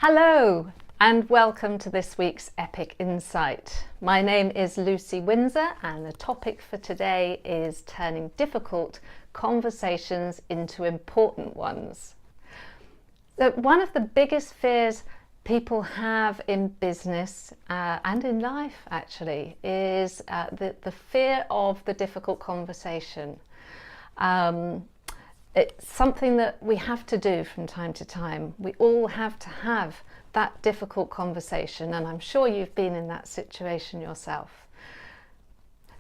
Hello and welcome to this week's Epic Insight. My name is Lucy Windsor and the topic for today is turning difficult conversations into important ones. So one of the biggest fears people have in business and in life actually is the fear of the difficult conversation. It's something that we have to do from time to time. We all have to have that difficult conversation, and I'm sure you've been in that situation yourself.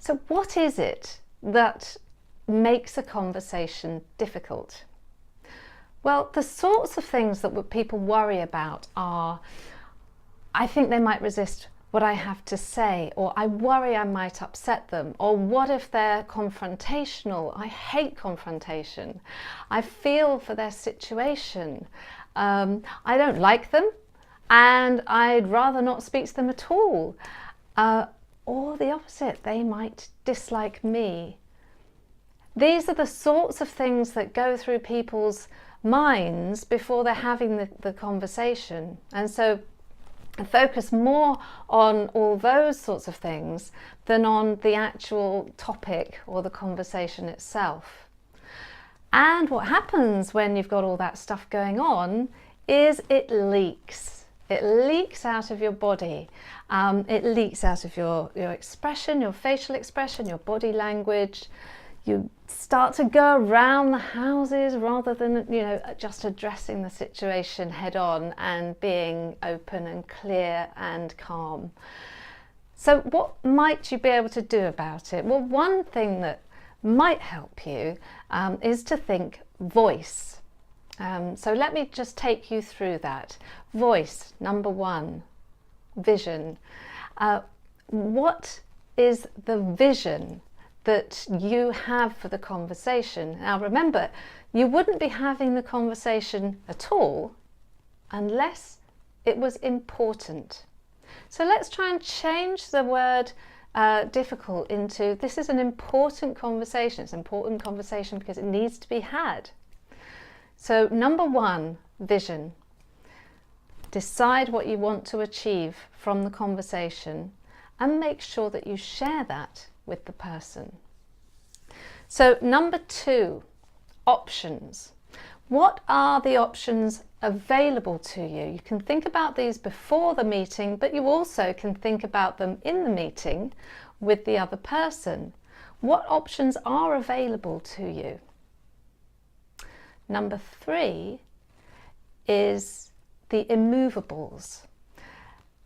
So what is it that makes a conversation difficult? Well, the sorts of things that people worry about are, I think they might resist what I have to say, or I worry I might upset them, or what if they're confrontational? I hate confrontation. I feel for their situation. I don't like them and I'd rather not speak to them at all. Or the opposite, they might dislike me. These are the sorts of things that go through people's minds before they're having the conversation. And so focus more on all those sorts of things than on the actual topic or the conversation itself. And what happens when you've got all that stuff going on is it leaks. It leaks out of your body. It leaks out of your expression, your facial expression, your body language. You start to go around the houses rather than, just addressing the situation head on and being open and clear and calm. So what might you be able to do about it? Well, one thing that might help you is to think voice. So let me just take you through that. Voice, number one. Vision. What is the vision that you have for the conversation? Now remember, you wouldn't be having the conversation at all unless it was important. So let's try and change the word difficult into this is an important conversation. It's an important conversation because it needs to be had. So number one, vision. Decide what you want to achieve from the conversation and make sure that you share that with the person. So number two, options. What are the options available to you? You can think about these before the meeting, but you also can think about them in the meeting with the other person. What options are available to you? Number three is the immovables.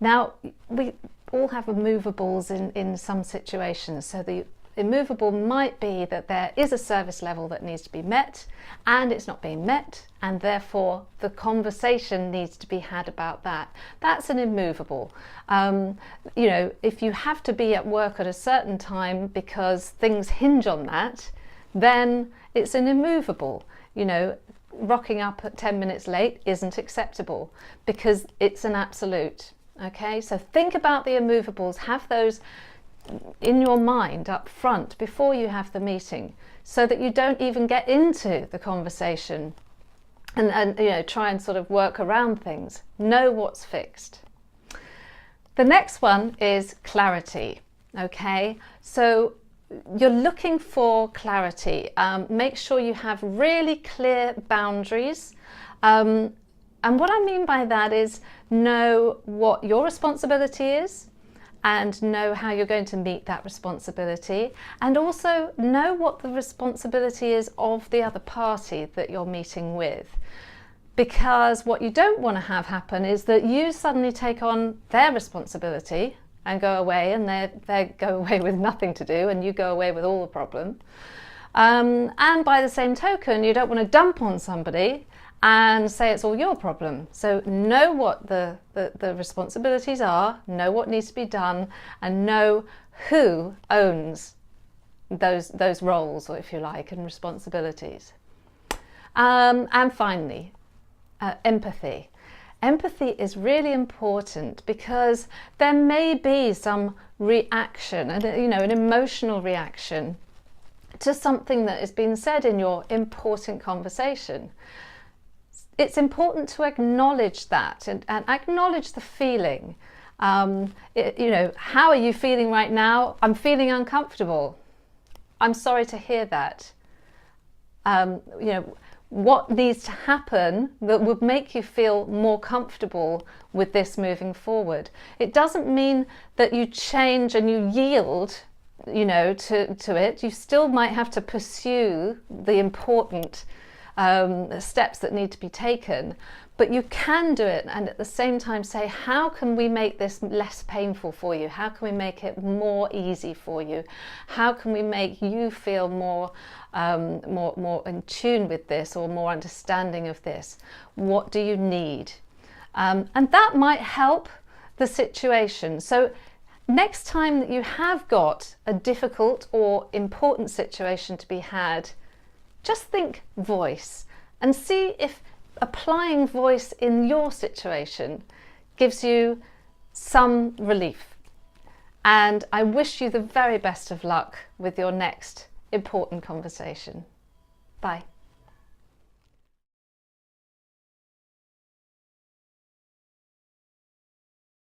Now, we all have immovables in some situations. So the immovable might be that there is a service level that needs to be met and it's not being met, and therefore the conversation needs to be had about that. That's an immovable. If you have to be at work at a certain time because things hinge on that, then it's an immovable. Rocking up at 10 minutes late isn't acceptable because it's an absolute. Okay, so think about the immovables, have those in your mind up front before you have the meeting so that you don't even get into the conversation and try and sort of work around things. Know what's fixed. The next one is clarity. Okay, so you're looking for clarity. Make sure you have really clear boundaries. And what I mean by that is know what your responsibility is and know how you're going to meet that responsibility, and also know what the responsibility is of the other party that you're meeting with. Because what you don't want to have happen is that you suddenly take on their responsibility and go away, and they go away with nothing to do and you go away with all the problem. And by the same token, you don't want to dump on somebody and say it's all your problem. So know what the responsibilities are, know what needs to be done, and know who owns those roles, or if you like, and responsibilities. And finally, empathy. Empathy is really important because there may be some reaction, an emotional reaction to something that has been said in your important conversation. it's important to acknowledge that and acknowledge the feeling. You know, how are you feeling right now? I'm feeling uncomfortable. I'm sorry to hear that. You know, what needs to happen that would make you feel more comfortable with this moving forward? It doesn't mean that you change and you yield, you know, to it. You still might have to pursue the important steps that need to be taken, but you can do it and at the same time say, how can we make this less painful for you? How can we make it more easy for you? How can we make you feel more in tune with this, or more understanding of this? What do you need? And that might help the situation. So next time that you have got a difficult or important situation to be had, just think voice and see if applying voice in your situation gives you some relief. And I wish you the very best of luck with your next important conversation. Bye.